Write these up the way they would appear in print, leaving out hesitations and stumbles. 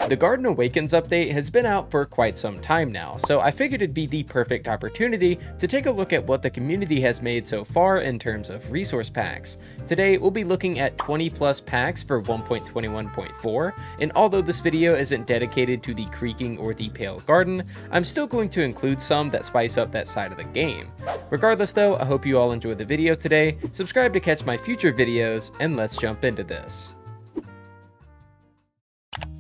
The Garden Awakens update has been out for quite some time now, so I figured it'd be the perfect opportunity to take a look at what the community has made so far in terms of resource packs. Today, we'll be looking at 20 plus packs for 1.21.4, and although this video isn't dedicated to the Creaking or the Pale Garden, I'm still going to include some that spice up that side of the game. Regardless though, I hope you all enjoyed the video today, subscribe to catch my future videos, and let's jump into this.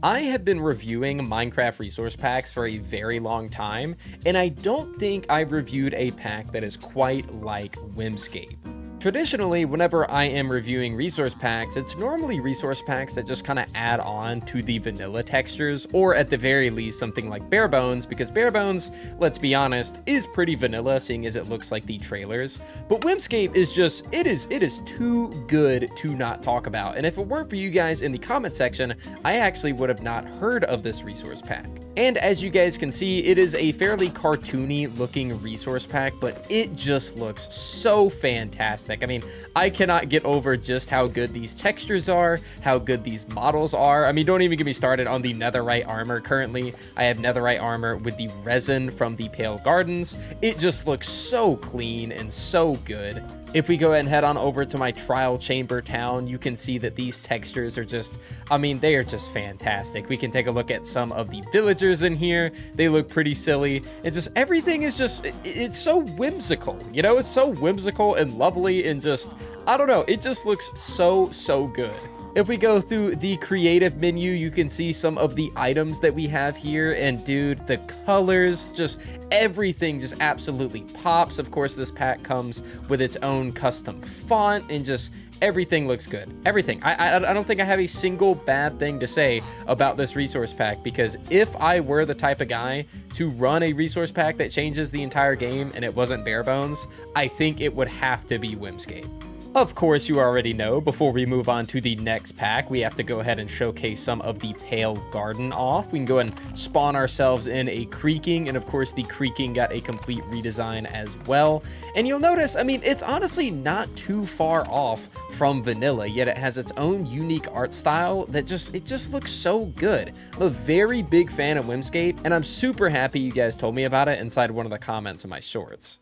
I have been reviewing Minecraft resource packs for a very long time, and I don't think I've reviewed a pack that is quite like WHIMSCAPE. Traditionally, whenever I am reviewing resource packs, it's normally resource packs that just kind of add on to the vanilla textures, or at the very least something like Bare Bones, because Bare Bones, let's be honest, is pretty vanilla seeing as it looks like the trailers. But WHIMSCAPE is just, it is too good to not talk about, and if it weren't for you guys in the comment section, I actually would have not heard of this resource pack. And as you guys can see, it is a fairly cartoony looking resource pack, but it just looks so fantastic. I mean, I cannot get over just how good these textures are, how good these models are. I mean, don't even get me started on the netherite armor. Currently, I have netherite armor with the resin from the Pale Gardens. It just looks so clean and so good. If we go ahead and head on over to my trial chamber town, you can see that these textures are just, I mean, they are just fantastic. We can take a look at some of the villagers in here. They look pretty silly. And just everything is just, it's so whimsical, you know, it's so whimsical and lovely and just, I don't know, it just looks so good. If we go through the creative menu, you can see some of the items that we have here, and dude, the colors, just everything just absolutely pops. Of course, this pack comes with its own custom font, and just everything looks good. Everything. I don't think I have a single bad thing to say about this resource pack, because if I were the type of guy to run a resource pack that changes the entire game and it wasn't Bare Bones, I think it would have to be WHIMSCAPE. Of course, you already know, before we move on to the next pack, we have to go ahead and showcase some of the Pale Garden off. We can go and spawn ourselves in a Creaking, and of course the Creaking got a complete redesign as well. And you'll notice, I mean, it's honestly not too far off from vanilla, yet it has its own unique art style that it just looks so good. I'm a very big fan of WHIMSCAPE, and I'm super happy you guys told me about it inside one of the comments in my shorts.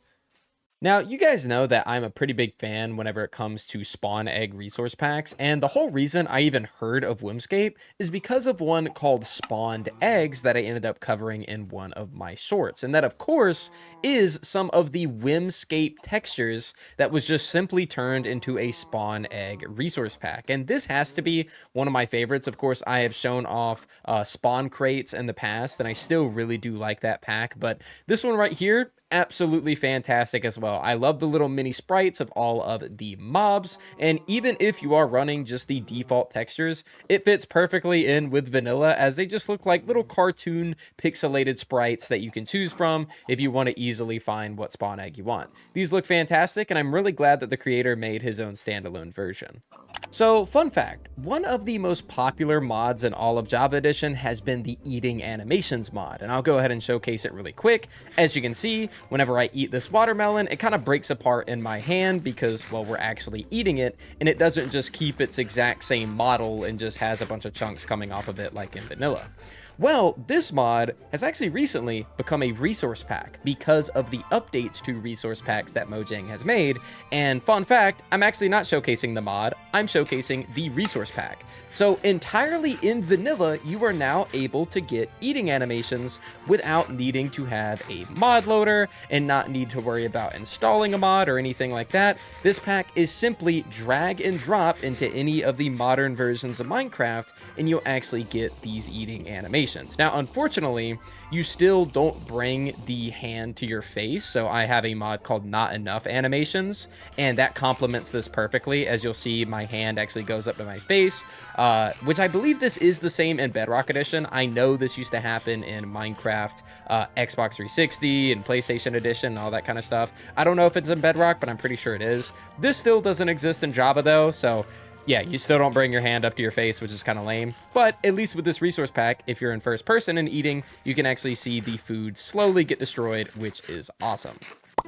Now, you guys know that I'm a pretty big fan whenever it comes to spawn egg resource packs, and the whole reason I even heard of WHIMSCAPE is because of one called Spawned Eggs that I ended up covering in one of my shorts, and that of course is some of the WHIMSCAPE textures that was just simply turned into a spawn egg resource pack, and this has to be one of my favorites. Of course, I have shown off spawn crates in the past, and I still really do like that pack, but this one right here, absolutely fantastic as well. I love the little mini sprites of all of the mobs, and even if you are running just the default textures, it fits perfectly in with vanilla, as they just look like little cartoon pixelated sprites that you can choose from if you want to easily find what spawn egg you want. These look fantastic, and I'm really glad that the creator made his own standalone version. So, fun fact, one of the most popular mods in all of Java Edition has been the eating animations mod, and I'll go ahead and showcase it really quick. As you can see, whenever I eat this watermelon, it kind of breaks apart in my hand because, well, we're actually eating it, and it doesn't just keep its exact same model and just has a bunch of chunks coming off of it like in vanilla. Well, this mod has actually recently become a resource pack because of the updates to resource packs that Mojang has made. And fun fact, I'm actually not showcasing the mod, I'm showcasing the resource pack. So entirely in vanilla, you are now able to get eating animations without needing to have a mod loader and not need to worry about installing a mod or anything like that. This pack is simply drag and drop into any of the modern versions of Minecraft, and you'll actually get these eating animations. Now, unfortunately, you still don't bring the hand to your face, so I have a mod called Not Enough Animations, and that complements this perfectly. As you'll see, my hand actually goes up to my face, which I believe this is the same in Bedrock Edition. I know this used to happen in Minecraft, Xbox 360 and PlayStation Edition and all that kind of stuff. I don't know if it's in Bedrock, but I'm pretty sure it is. This still doesn't exist in Java though, so yeah, you still don't bring your hand up to your face, which is kind of lame. But at least with this resource pack, if you're in first person and eating, you can actually see the food slowly get destroyed, which is awesome.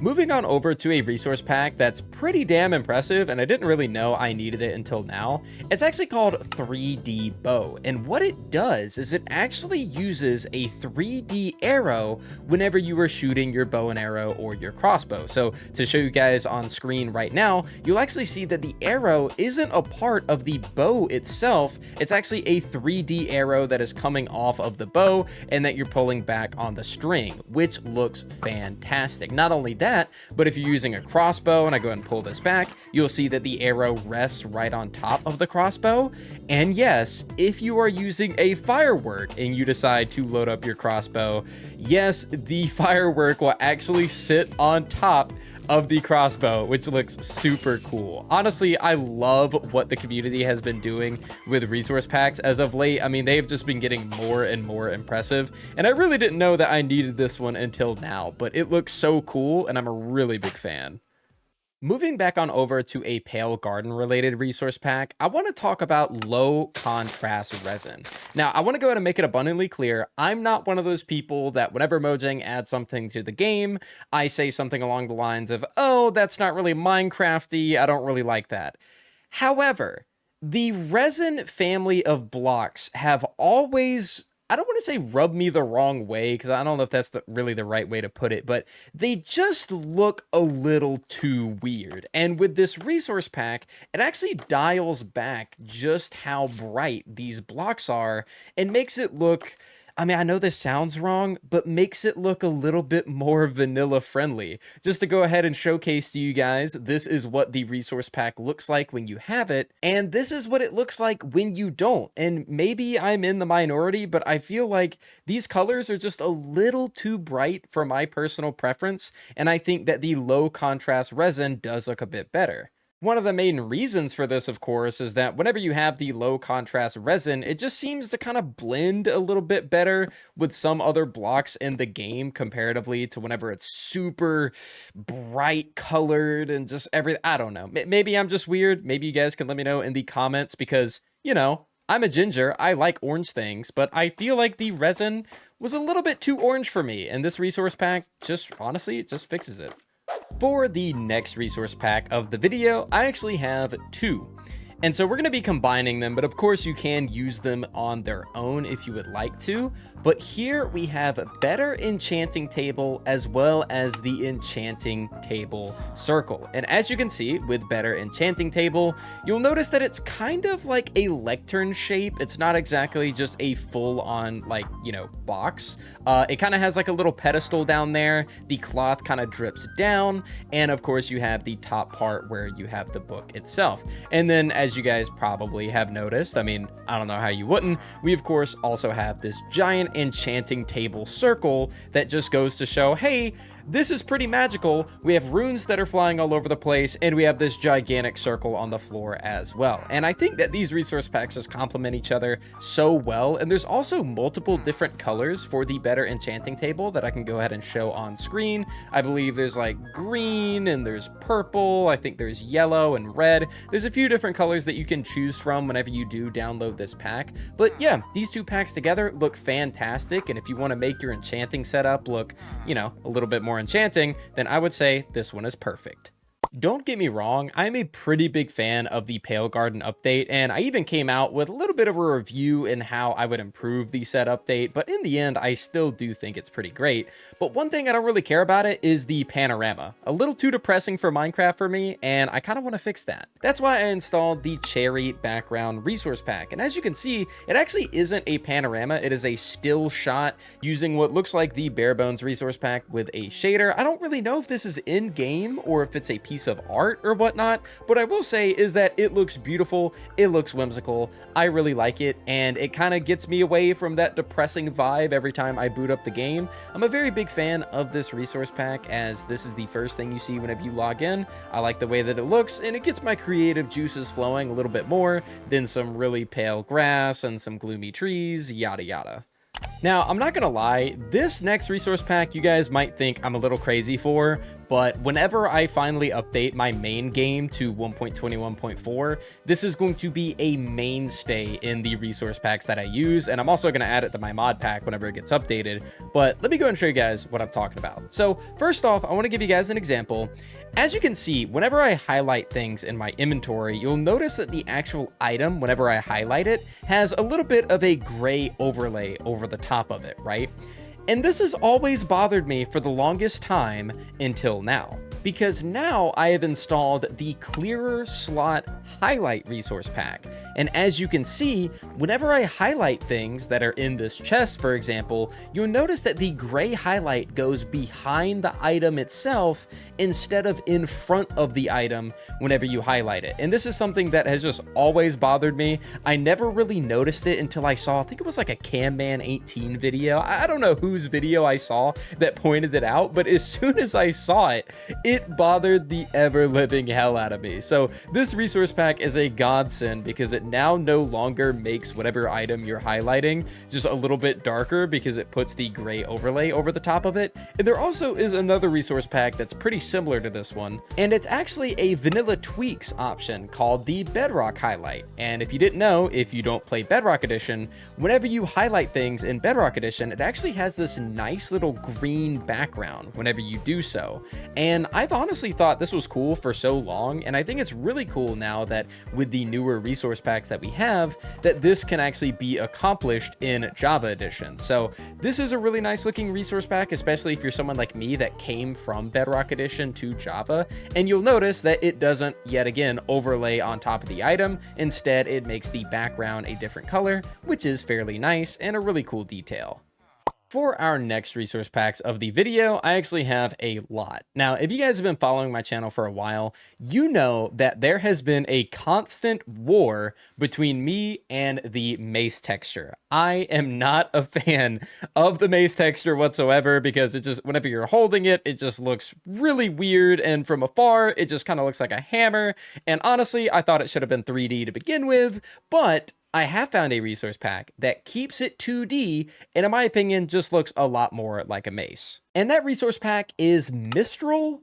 Moving on over to a resource pack that's pretty damn impressive, and I didn't really know I needed it until now. It's actually called 3D Bow, and what it does is it actually uses a 3D arrow whenever you are shooting your bow and arrow or your crossbow. So to show you guys on screen right now, you'll actually see that the arrow isn't a part of the bow itself. It's actually a 3D arrow that is coming off of the bow and that you're pulling back on the string, which looks fantastic. Not only that, but if you're using a crossbow, and I go ahead and pull this back, you'll see that the arrow rests right on top of the crossbow. And yes, if you are using a firework and you decide to load up your crossbow, yes, the firework will actually sit on top of the crossbow, which looks super cool. Honestly, I love what the community has been doing with resource packs as of late. I mean, they've just been getting more and more impressive, and I really didn't know that I needed this one until now, but it looks so cool, and I'm a really big fan. Moving back on over to a pale garden related resource pack, I want to talk about low contrast resin. Now, I want to go ahead and make it abundantly clear, I'm not one of those people that whenever Mojang adds something to the game, I say something along the lines of, oh, that's not really Minecrafty, I don't really like that. However, the resin family of blocks have always, I don't want to say rub me the wrong way, because I don't know if that's really the right way to put it, but they just look a little too weird. And with this resource pack, it actually dials back just how bright these blocks are and makes it look, I mean, I know this sounds wrong, but makes it look a little bit more vanilla friendly. Just to go ahead and showcase to you guys, this is what the resource pack looks like when you have it, and this is what it looks like when you don't. And maybe I'm in the minority, but I feel like these colors are just a little too bright for my personal preference, and I think that the low contrast resin does look a bit better. One of the main reasons for this, of course, is that whenever you have the low contrast resin, it just seems to kind of blend a little bit better with some other blocks in the game comparatively to whenever it's super bright colored and just everything. I don't know. Maybe I'm just weird. Maybe you guys can let me know in the comments because, you know, I'm a ginger. I like orange things, but I feel like the resin was a little bit too orange for me. And this resource pack just, honestly, it just fixes it. For the next resource pack of the video, I actually have two. And so we're going to be combining them, but of course you can use them on their own if you would like to. But here we have a Better Enchanting Table as well as the Enchanting Table Circle. And as you can see with Better Enchanting Table, you'll notice that it's kind of like a lectern shape. It's not exactly just a full on, like, you know, box. It kind of has like a little pedestal down there. The cloth kind of drips down. And of course you have the top part where you have the book itself. And then as you guys probably have noticed, I mean, I don't know how you wouldn't, we of course also have this giant enchanting table circle that just goes to show, hey, this is pretty magical. We have runes that are flying all over the place, and we have this gigantic circle on the floor as well. And I think that these resource packs just complement each other so well. And there's also multiple different colors for the Better Enchanting Table that I can go ahead and show on screen. I believe there's like green and there's purple. I think there's yellow and red. There's a few different colors that you can choose from whenever you do download this pack. But yeah, these two packs together look fantastic. And if you want to make your enchanting setup look, you know, a little bit more enchanting, then I would say this one is perfect. Don't get me wrong, I'm a pretty big fan of the Pale Garden update, and I even came out with a little bit of a review in how I would improve the said update, but in the end, I still do think it's pretty great. But one thing I don't really care about it is the panorama. A little too depressing for Minecraft for me, and I kind of want to fix that. That's why I installed the Cherry Background Resource Pack, and as you can see, it actually isn't a panorama, it is a still shot using what looks like the Bare Bones Resource Pack with a shader. I don't really know if this is in-game or if it's a piece of art or whatnot, but I will say is that it looks beautiful, it looks whimsical, I really like it, and it kind of gets me away from that depressing vibe every time I boot up the game. I'm a very big fan of this resource pack, as this is the first thing you see whenever you log in. I like the way that it looks, and it gets my creative juices flowing a little bit more than some really pale grass and some gloomy trees, yada yada. Now, I'm not gonna lie, this next resource pack you guys might think I'm a little crazy for, but whenever I finally update my main game to 1.21.4, this is going to be a mainstay in the resource packs that I use, and I'm also going to add it to my mod pack whenever it gets updated. But let me go and show you guys what I'm talking about. So first off, I want to give you guys an example. As you can see, whenever I highlight things in my inventory, you'll notice that the actual item, whenever I highlight it, has a little bit of a gray overlay over the top of it, right? And this has always bothered me for the longest time until now, because now I have installed the Clearer Slot Highlight Resource Pack. And as you can see, whenever I highlight things that are in this chest, for example, you'll notice that the gray highlight goes behind the item itself instead of in front of the item whenever you highlight it. And this is something that has just always bothered me. I never really noticed it until I saw, I think it was like a CamMan18 video. I don't know whose video I saw that pointed it out, but as soon as I saw it, it bothered the ever-living hell out of me. So this resource pack is a godsend because it now no longer makes whatever item you're highlighting just a little bit darker because it puts the gray overlay over the top of it. And there also is another resource pack that's pretty similar to this one, and it's actually a vanilla tweaks option called the Bedrock Highlight. And if you didn't know, if you don't play Bedrock Edition, whenever you highlight things in Bedrock Edition, it actually has this nice little green background whenever you do so. And I've honestly thought this was cool for so long, and I think it's really cool now that with the newer resource packs that we have, that this can actually be accomplished in Java Edition. So this is a really nice looking resource pack, especially if you're someone like me that came from Bedrock Edition to Java. And you'll notice that it doesn't, yet again, overlay on top of the item. Instead, it makes the background a different color, which is fairly nice and a really cool detail. For our next resource packs of the video, I actually have a lot. Now, if you guys have been following my channel for a while, you know that there has been a constant war between me and the MACE texture. I am not a fan of the MACE texture whatsoever because it just, whenever you're holding it, it just looks really weird, and from afar, it just kind of looks like a hammer. And honestly, I thought it should have been 3D to begin with, but I have found a resource pack that keeps it 2D and in my opinion just looks a lot more like a mace. And that resource pack is MISTRAL,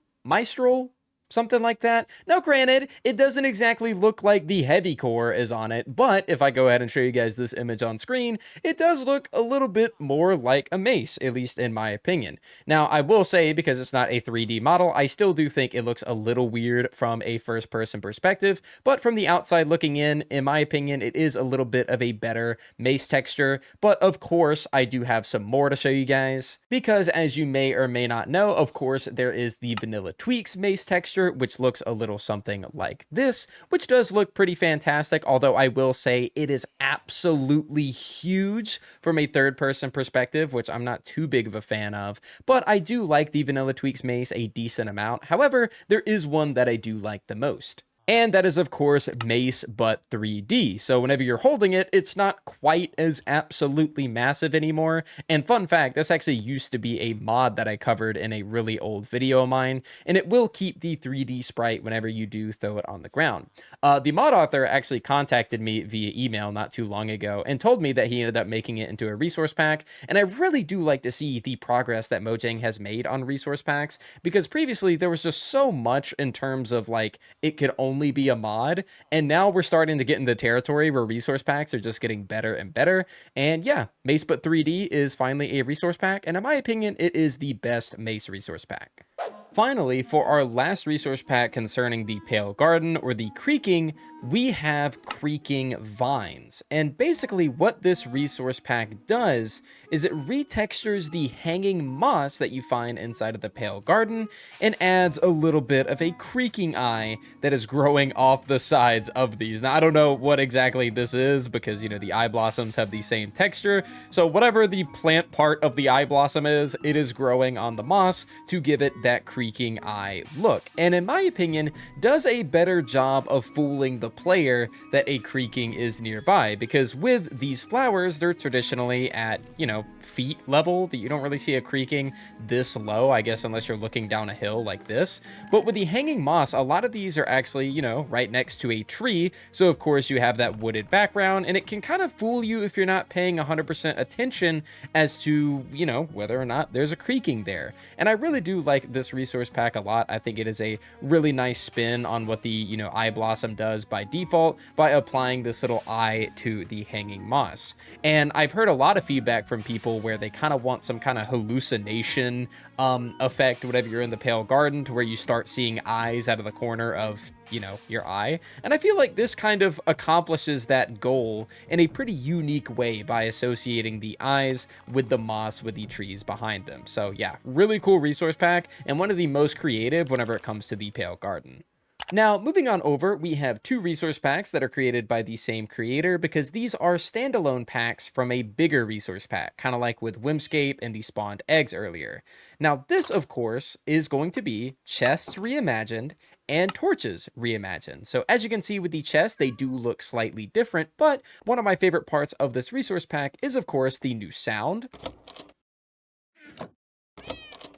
something like that. Now granted, it doesn't exactly look like the heavy core is on it, but if I go ahead and show you guys this image on screen, it does look a little bit more like a mace, at least in my opinion. Now I will say, because it's not a 3D model, I still do think it looks a little weird from a first person perspective, but from the outside looking in my opinion, it is a little bit of a better mace texture. But of course, I do have some more to show you guys, because as you may or may not know, of course, there is the vanilla tweaks mace texture, which looks a little something like this, which does look pretty fantastic, although I will say it is absolutely huge from a third-person perspective, which I'm not too big of a fan of, but I do like the vanilla tweaks mace a decent amount. However, there is one that I do like the most. And that is, of course, Mace, but 3D. So whenever you're holding it, it's not quite as absolutely massive anymore. And fun fact, this actually used to be a mod that I covered in a really old video of mine, and it will keep the 3D sprite whenever you do throw it on the ground. The mod author actually contacted me via email not too long ago and told me that he ended up making it into a resource pack. And I really do like to see the progress that Mojang has made on resource packs, because previously there was just so much in terms of like, it could only be a mod, and now we're starting to get in the territory where resource packs are just getting better and better. And yeah, Mace but 3D is finally a resource pack, and in my opinion, it is the best Mace resource pack. Finally, for our last resource pack concerning the Pale Garden or the Creaking, we have Creaking Vines. And basically what this resource pack does is it retextures the hanging moss that you find inside of the Pale Garden and adds a little bit of a creaking eye that is growing off the sides of these. Now, I don't know what exactly this is because, you know, the eye blossoms have the same texture. So whatever the plant part of the eye blossom is, it is growing on the moss to give it that creaking eye look. And in my opinion, does a better job of fooling the player that a creaking is nearby, because with these flowers, they're traditionally at, you know, feet level, that you don't really see a creaking this low, I guess, unless you're looking down a hill like this. But with the hanging moss, a lot of these are actually, you know, right next to a tree. So of course you have that wooded background, and it can kind of fool you if you're not paying 100% attention as to, you know, whether or not there's a creaking there. And I really do like this resource resource pack a lot. I think it is a really nice spin on what the, you know, eye blossom does by default by applying this little eye to the hanging moss. And I've heard a lot of feedback from people where they kind of want some kind of hallucination effect whenever you're in the Pale Garden, to where you start seeing eyes out of the corner of, you know, your eye. And I feel like this kind of accomplishes that goal in a pretty unique way by associating the eyes with the moss with the trees behind them. So yeah, really cool resource pack, and one of the most creative whenever it comes to the Pale Garden. Now, moving on over, we have two resource packs that are created by the same creator, because these are standalone packs from a bigger resource pack, kind of like with WHIMSCAPE and the spawned eggs earlier. Now, this, of course, is going to be chests reimagined and torches reimagined. So as you can see with the chests, they do look slightly different, but one of my favorite parts of this resource pack is, of course, the new sound.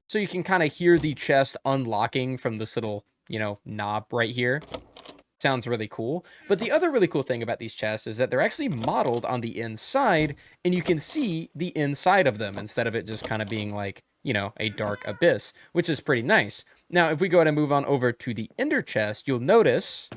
So you can kind of hear the chest unlocking from this little, you know, knob right here. Sounds really cool. But the other really cool thing about these chests is that they're actually modeled on the inside, and you can see the inside of them instead of it just kind of being like, you know, a dark abyss, which is pretty nice. Now, if we go ahead and move on over to the ender chest, you'll notice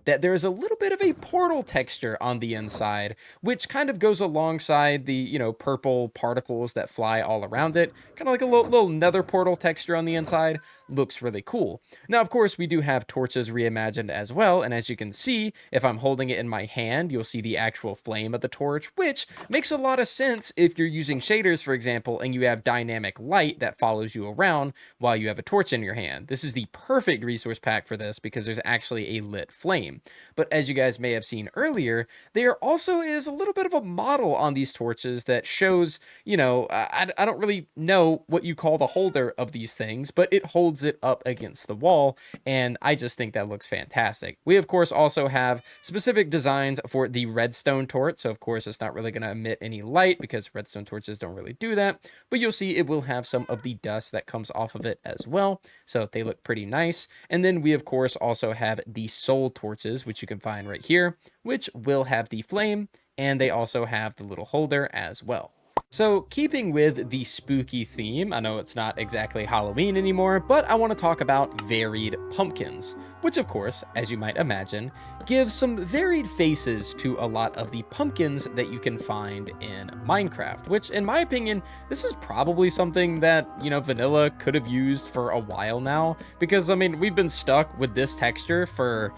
that there is a little bit of a portal texture on the inside, which kind of goes alongside the, you know, purple particles that fly all around it. Kind of like a little nether portal texture on the inside. Looks really cool. Now, of course, we do have torches reimagined as well, and as you can see, if I'm holding it in my hand, you'll see the actual flame of the torch, which makes a lot of sense if you're using shaders, for example, and you have dynamic light that follows you around while you have a torch in your hand. This is the perfect resource pack for this, because there's actually a lit flame. But as you guys may have seen earlier, there also is a little bit of a model on these torches that shows, you know, I don't really know what you call the holder of these things, but it holds it up against the wall, and I just think that looks fantastic. We, of course, also have specific designs for the redstone torch, so of course it's not really going to emit any light because redstone torches don't really do that, but you'll see it will have some of the dust that comes off of it as well, so they look pretty nice. And then we, of course, also have the soul torches, which you can find right here, which will have the flame, and they also have the little holder as well. So, keeping with the spooky theme, I know it's not exactly Halloween anymore, but I want to talk about varied pumpkins, which, of course, as you might imagine, gives some varied faces to a lot of the pumpkins that you can find in Minecraft, which, in my opinion, this is probably something that, you know, vanilla could have used for a while now, because, I mean, we've been stuck with this texture for,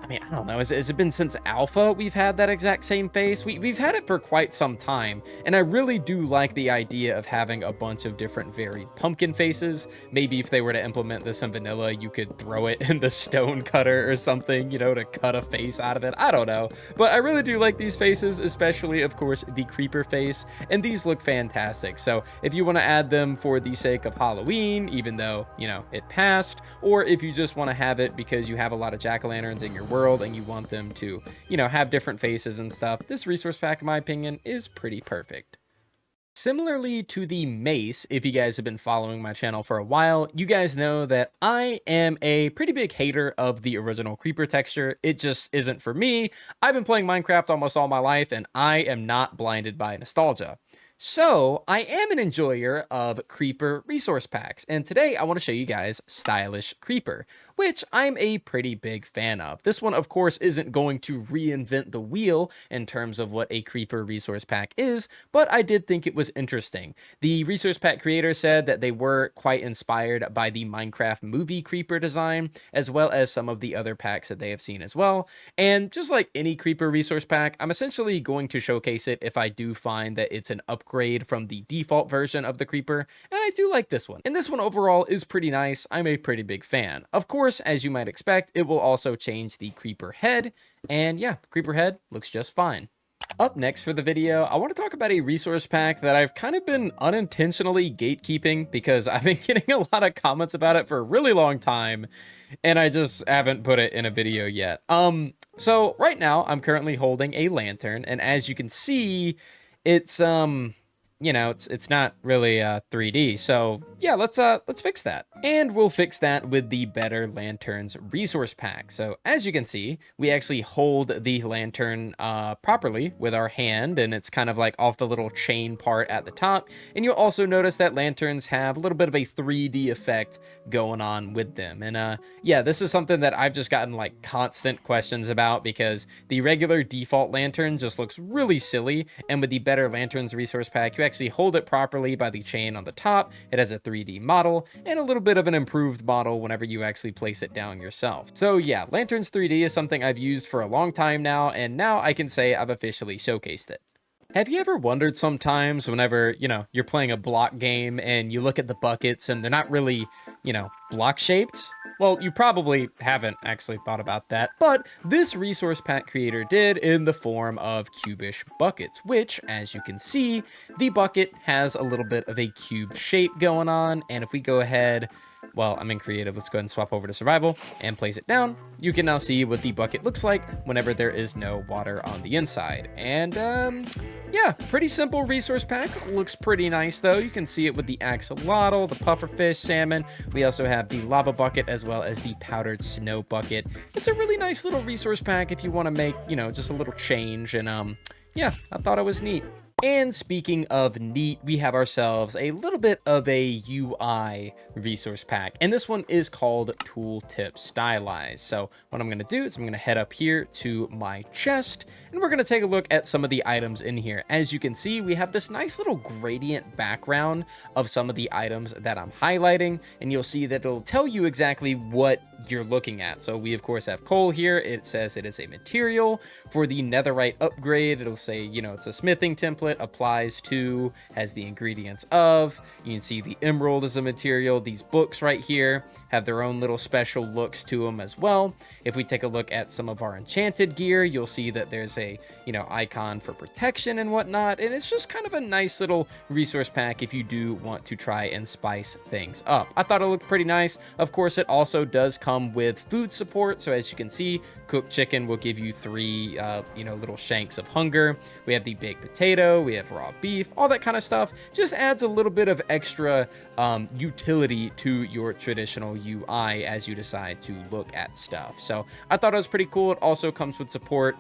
I mean, I don't know, has it been since alpha we've had that exact same face? We've had it for quite some time, and I really do like the idea of having a bunch of different varied pumpkin faces. Maybe if they were to implement this in vanilla, you could throw it in the stone cutter or something, you know, to cut a face out of it. I don't know, but I really do like these faces, especially, of course, the creeper face, and these look fantastic. So if you want to add them for the sake of Halloween, even though, you know, it passed, or if you just want to have it because you have a lot of jack-o'-lanterns in your world and you want them to, you know, have different faces and stuff, this resource pack, in my opinion, is pretty perfect. Similarly to the mace, if you guys have been following my channel for a while, you guys know that I am a pretty big hater of the original creeper texture. It just isn't for me. I've been playing Minecraft almost all my life, and I am not blinded by nostalgia. So, I am an enjoyer of creeper resource packs, and today I want to show you guys Stylish Creeper, which I'm a pretty big fan of. This one, of course, isn't going to reinvent the wheel in terms of what a creeper resource pack is, but I did think it was interesting. The resource pack creator said that they were quite inspired by the Minecraft movie creeper design, as well as some of the other packs that they have seen as well. And just like any creeper resource pack, I'm essentially going to showcase it if I do find that it's an upgrade from the default version of the creeper, and I do like this one. And this one overall is pretty nice. I'm a pretty big fan. Of course, as you might expect, it will also change the creeper head, and yeah, the creeper head looks just fine. Up next for the video, I want to talk about a resource pack that I've kind of been unintentionally gatekeeping because I've been getting a lot of comments about it for a really long time, and I just haven't put it in a video yet. So right now I'm currently holding a lantern, and as you can see, it's you know, it's not really 3D. So yeah, let's fix that. And we'll fix that with the Better Lanterns resource pack. So as you can see, we actually hold the lantern properly with our hand, and it's kind of like off the little chain part at the top. And you'll also notice that lanterns have a little bit of a 3D effect going on with them. And yeah, this is something that I've just gotten like constant questions about, because the regular default lantern just looks really silly, and with the Better Lanterns resource pack, you actually hold it properly by the chain on the top. It has a 3D model and a little bit of an improved model whenever you actually place it down yourself. So yeah, Lanterns 3D is something I've used for a long time now, and now I can say I've officially showcased it. Have you ever wondered sometimes whenever, you know, you're playing a block game and you look at the buckets and they're not really, you know, block shaped? Well, you probably haven't actually thought about that, but this resource pack creator did in the form of CUBEISH buckets, which, as you can see, the bucket has a little bit of a cube shape going on. And if we go ahead, well, I'm in creative, let's go ahead and swap over to survival and place it down. You can now see what the bucket looks like whenever there is no water on the inside. And yeah, pretty simple resource pack. Looks pretty nice though. You can see it with the axolotl, the pufferfish, salmon. We also have the lava bucket as well as the powdered snow bucket. It's a really nice little resource pack if you want to make, you know, just a little change. And yeah, I thought it was neat. And speaking of neat, we have ourselves a little bit of a UI resource pack, and this one is called Tooltips Stylized. So what I'm going to do is I'm going to head up here to my chest, and we're going to take a look at some of the items in here. As you can see, we have this nice little gradient background of some of the items that I'm highlighting, and you'll see that it'll tell you exactly what you're looking at. So we of course have coal here. It says it is a material. For the netherite upgrade, it'll say, you know, it's a smithing template, applies to, has the ingredients of. You can see the emerald is a material. These books right here have their own little special looks to them as well. If we take a look at some of our enchanted gear, you'll see that there's a, you know, icon for protection and whatnot, and it's just kind of a nice little resource pack if you do want to try and spice things up. I thought it looked pretty nice. Of course, it also does come with food support, so as you can see, cooked chicken will give you 3 you know, little shanks of hunger. We have the baked potato, we have raw beef, all that kind of stuff. Just adds a little bit of extra utility to your traditional UI as you decide to look at stuff. So I thought it was pretty cool. It also comes with support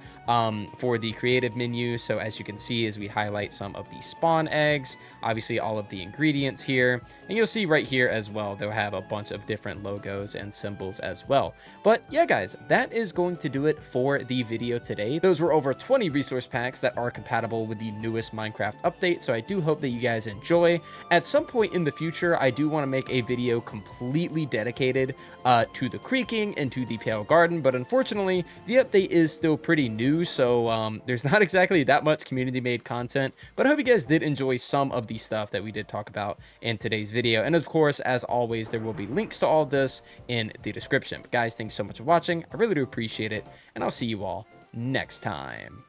for the creative menu. So as you can see, as we highlight some of the spawn eggs, obviously all of the ingredients here, and you'll see right here as well, they'll have a bunch of different logos and symbols as well. But yeah, guys, that is going to do it for the video today. Those were over 20 resource packs that are compatible with the newest Minecraft update, so I do hope that you guys enjoy. At some point in the future, I do want to make a video completely dedicated to the Creaking and to the Pale Garden, but unfortunately, the update is still pretty new, so there's not exactly that much community-made content, but I hope you guys did enjoy some of the stuff that we did talk about in today's video. And of course, as always, there will be links to all of this in the description. But guys, thanks so much for watching. I really do appreciate it, and I'll see you all next time.